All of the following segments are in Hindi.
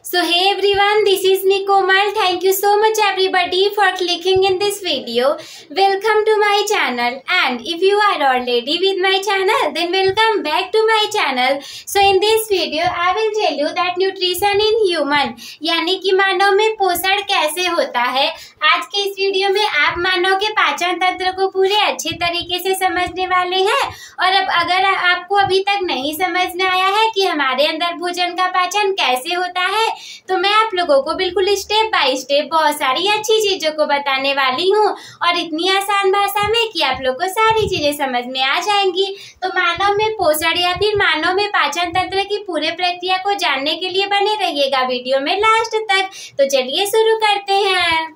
So hey everyone, this is me Komal. Thank you so much everybody for clicking in this video. Welcome to my channel, and if you are already with my channel then welcome back to my channel. So in this video I will tell you that nutrition in human यानी कि मानव में पोषण कैसे होता है। आज के इस वीडियो में आप मानव के पाचन तंत्र को पूरे अच्छे तरीके से समझने वाले हैं। और अब अगर आपको अभी तक नहीं समझ में आया है कि हमारे अंदर भोजन का पाचन कैसे होता है, तो मैं आप लोगों को बिल्कुल स्टेप बाय स्टेप बहुत सारी अच्छी चीजों को बताने वाली हूँ, और इतनी आसान भाषा में कि आप लोग को सारी चीजें समझ में आ जाएंगी। तो मानव में पोषण या फिर मानव में पाचन तंत्र की पूरे प्रक्रिया को जानने के लिए बने रहिएगा वीडियो में लास्ट तक। तो चलिए शुरू करते हैं।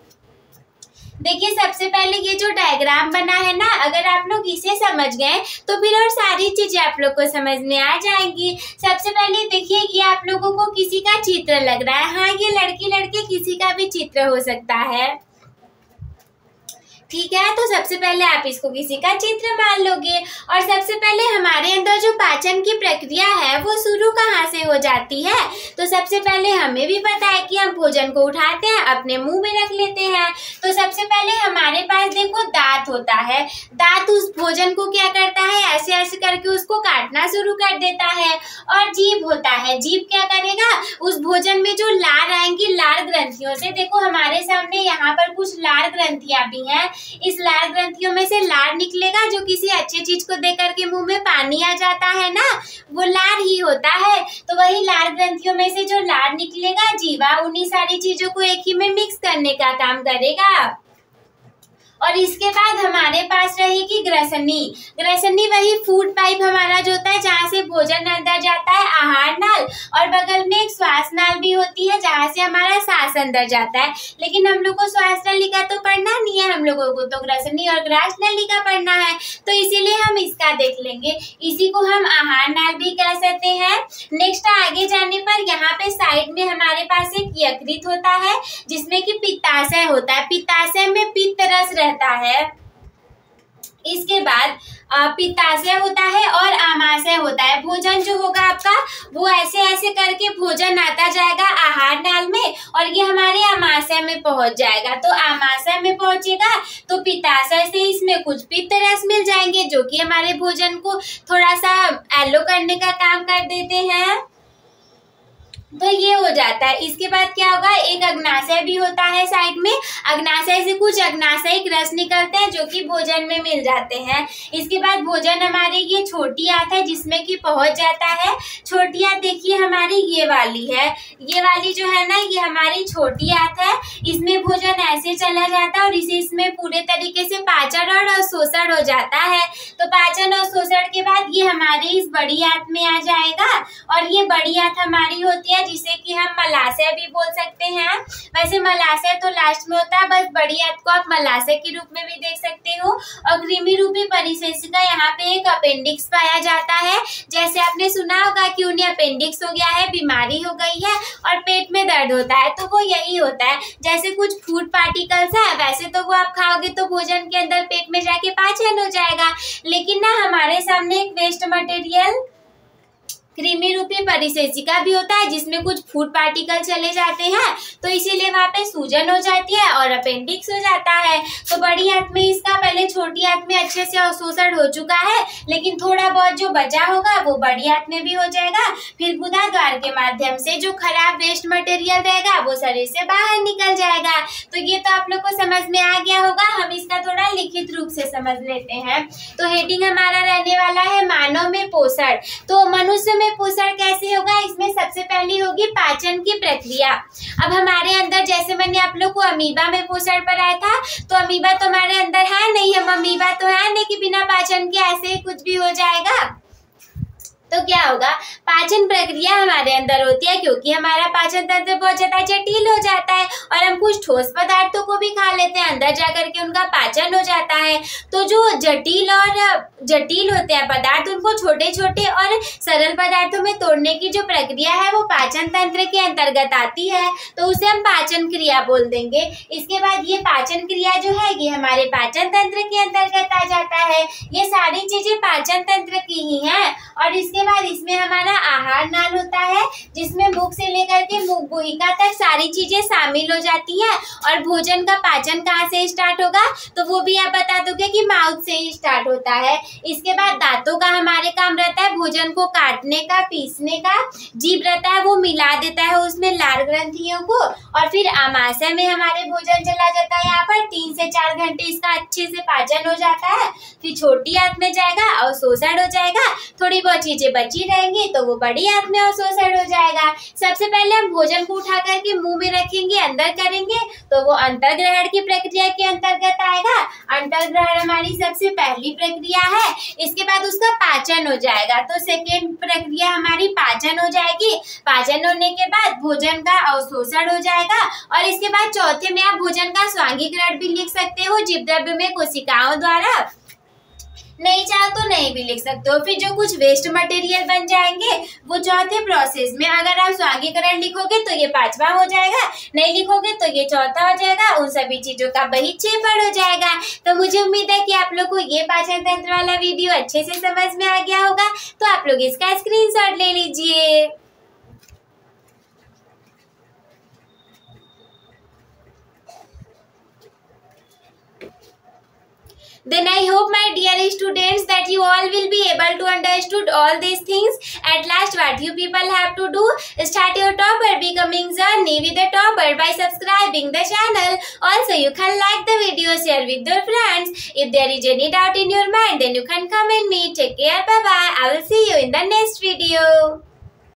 देखिए, सबसे पहले ये जो डायग्राम बना है ना, अगर आप लोग इसे समझ गए तो फिर और सारी चीजें आप लोग को समझ में आ जाएंगी। सबसे पहले देखिए, ये आप लोगों को किसी का चित्र लग रहा है। हाँ, ये लड़की लड़के किसी का भी चित्र हो सकता है, ठीक है। तो सबसे पहले आप इसको किसी का चित्र मान लोगे। और सबसे पहले हमारे अंदर जो पाचन की प्रक्रिया है वो शुरू कहाँ से हो जाती है, तो सबसे पहले हमें भी पता है कि हम भोजन को उठाते हैं, अपने मुंह में रख लेते हैं। तो सबसे पहले हमारे पास देखो दांत होता है। दांत उस भोजन को क्या करता है, ऐसे ऐसे करके उसको काटना शुरू कर देता है। और जीभ होता है। जीभ क्या करेगा, उस भोजन में जो लार आएंगी, लार ग्रंथियों से, देखो हमारे सामने यहाँ पर कुछ लार ग्रंथियां भी हैं। इस लार ग्रंथियों में से लार निकलेगा, जो किसी अच्छी चीज को देख करके मुंह में पानी आ जाता है ना, वो लार ही होता है। तो वही लार ग्रंथियों में से जो लार निकलेगा, जीवा उन्हीं सारी चीजों को एक ही में मिक्स करने का काम करेगा। और इसके बाद हमारे पास रहेगी ग्रसनी। ग्रसनी वही फूड पाइप हमारा जो होता है, जहाँ से भोजन अंदर जाता है, आहार नाल, और बगल में एक श्वास नाल भी होती है, जहाँ से हमारा सांस अंदर जाता है। लेकिन हम लोग को श्वास नलिका तो पढ़ना नहीं है, हम लोगों को तो ग्रसनी और ग्रास नलिका पढ़ना है, तो इसीलिए हम इसका देख लेंगे। इसी को हम आहार नाल भी कह सकते हैं। नेक्स्ट आगे जाने पर यहाँ पे साइड में हमारे पास एक यकृत होता है, जिसमें कि पित्ताशय होता है। पित्ताशय में पित्त रस रहता है। इसके बाद पित्ताशय होता है और आमाशय होता है। भोजन जो होगा आपका, वो ऐसे ऐसे करके भोजन आता जाएगा आहार नाल में, और ये हमारे आमाशय में पहुंच जाएगा। तो आमाशय में पहुंचेगा तो पित्ताशय से इसमें कुछ पित्त रस मिल जाएंगे, जो कि हमारे भोजन को थोड़ा सा एलो करने का काम कर देते हैं। तो ये हो जाता है। इसके बाद क्या होगा, एक अग्नाशय भी होता है साइड में। अग्नाशय से कुछ अग्नाशयिक रस निकलते हैं, जो कि भोजन में मिल जाते हैं। इसके बाद भोजन हमारी ये छोटी आंत है, जिसमें कि पहुंच जाता है। छोटी आंत देखिए हमारी ये वाली है। ये वाली जो है ना, ये हमारी छोटी आंत है। इसमें भोजन ऐसे चला जाता है और इसे इसमें पूरे तरीके से पाचन और अवशोषण हो जाता है। तो पाचन और शोषण के बाद ये हमारी इस बड़ी आंत में आ जाएगा, और ये बड़ी आंत हमारी होती है, जिसे कि हम मलाशय भी बोल सकते हैं। वैसे मलाशय तो लास्ट में होता है, बस बड़ी आंत को आप मलाशय के रूप में भी देख सकते हो। और कृमि रूपी परिशेषिका यहाँ पे एक अपेंडिक्स पाया जाता है। जैसे आपने सुना होगा कि उन्हें अपेंडिक्स हो गया है, बीमारी हो गई है और पेट में दर्द होता है, तो वो यही होता है। जैसे कुछ फूड पार्टिकल्स है, वैसे तो वो आप खाओगे तो भोजन के अंदर पेट में जाके पाचन हो जाएगा, लेकिन ना हमारे सामने एक वेस्ट मटेरियल कृमि रूपी परिशेषिका भी होता है, जिसमें कुछ फूड पार्टिकल चले जाते हैं, तो इसीलिए वहाँ पे सूजन हो जाती है और अपेंडिक्स हो जाता है। तो बड़ी आंत में इसका पहले छोटी आंत में अच्छे से अवशोषण हो चुका है, लेकिन थोड़ा बहुत जो बचा होगा वो बड़ी आंत में भी हो जाएगा। फिर गुदा द्वार के माध्यम से जो खराब वेस्ट मटेरियल रहेगा वो शरीर से बाहर निकल जाएगा। तो ये तो आप लोग को समझ में आ गया होगा। हम इसका थोड़ा लिखित रूप से समझ लेते हैं। तो हेडिंग हमारा रहने वाला है मानव में पोषण। तो मनुष्य में पोषण कैसे होगा, इसमें सबसे पहली होगी पाचन की प्रक्रिया। अब हमारे अंदर, जैसे मैंने आप लोग को अमीबा में पोषण पढ़ाया था, तो अमीबा तो हमारे अंदर है नहीं, हम अमीबा तो है नहीं कि बिना पाचन के ऐसे ही कुछ भी हो जाएगा। तो क्या होगा, पाचन प्रक्रिया हमारे अंदर होती है, क्योंकि हमारा पाचन तंत्र बहुत ज्यादा जटिल हो जाता है और हम कुछ ठोस पदार्थों को भी खा लेते हैं, अंदर जाकर के उनका पाचन हो जाता है। तो जो जटिल होते हैं पदार्थ, उनको छोटे छोटे और सरल पदार्थों में तोड़ने की जो प्रक्रिया है वो पाचन तंत्र के अंतर्गत आती है, तो उसे हम पाचन क्रिया बोल देंगे। इसके बाद ये पाचन क्रिया जो है ये हमारे पाचन तंत्र के अंतर्गत आ जाता है। ये सारी चीजें पाचन तंत्र की ही हैं। और इसके इसके बाद इसमें हमारा आहार नाल होता है, जिसमें मुख से लेकर के मुख गुहिका तक सारी चीजें शामिल हो जाती हैं। और भोजन का पाचन कहाँ से स्टार्ट होगा, तो वो भी आप बता दोगे कि माउथ से ही स्टार्ट होता है। इसके बाद दांतों का हमारे काम रहता है भोजन को काटने का, पीसने का। जीभ रहता है वो मिला देता है उसमें लार ग्रंथियों को, और फिर आमाशय में हमारे भोजन चला जाता है। यहाँ पर 3 से 4 घंटे इसका अच्छे से पाचन हो जाता है। फिर छोटी आंत में जाएगा और शोषण हो जाएगा। थोड़ी बहुत चीजें बची रहेंगी तो वो बड़ी आंत में और शोषण हो जाएगा। सबसे पहले हम भोजन को उठा करके मुंह में रखेंगे, अंदर करेंगे, तो वो अंतर्ग्रहण की प्रक्रिया के अंतर्गत आएगा। अंतर्ग्रहण हमारी सबसे पहली प्रक्रिया है। इसके बाद उसका पाचन हो जाएगा, तो सेकेंड प्रक्रिया हमारी पाचन हो जाएगी। पाचन होने के बाद भोजन का अवशोषण हो जाएगा। और इसके बाद चौथे में आप भोजन का स्वांगीकरण भी लिख सकते हो, जीवद्रव्य में कोशिकाओं द्वारा। नहीं चाहो तो नहीं भी लिख सकते हो। फिर जो कुछ वेस्ट मटेरियल बन जाएंगे वो चौथे प्रोसेस में, अगर आप स्वांगीकरण लिखोगे तो ये 5वां हो जाएगा, नहीं लिखोगे तो ये 4था हो जाएगा। उन सभी चीजों का बहिक्षेपण हो जाएगा। तो मुझे उम्मीद है कि आप लोग को ये पाचन तंत्र वाला वीडियो अच्छे से समझ में आ गया होगा। तो आप लोग इसका स्क्रीनशॉट ले लीजिए। Then I hope, my dear students, that you all will be able to understood all these things. At last, what you people have to do, start your topper becoming journey with the topper by subscribing the channel. Also, you can like the video, share with your friends. If there is any doubt in your mind, then you can comment me. Take care. Bye bye. I will see you in the next video.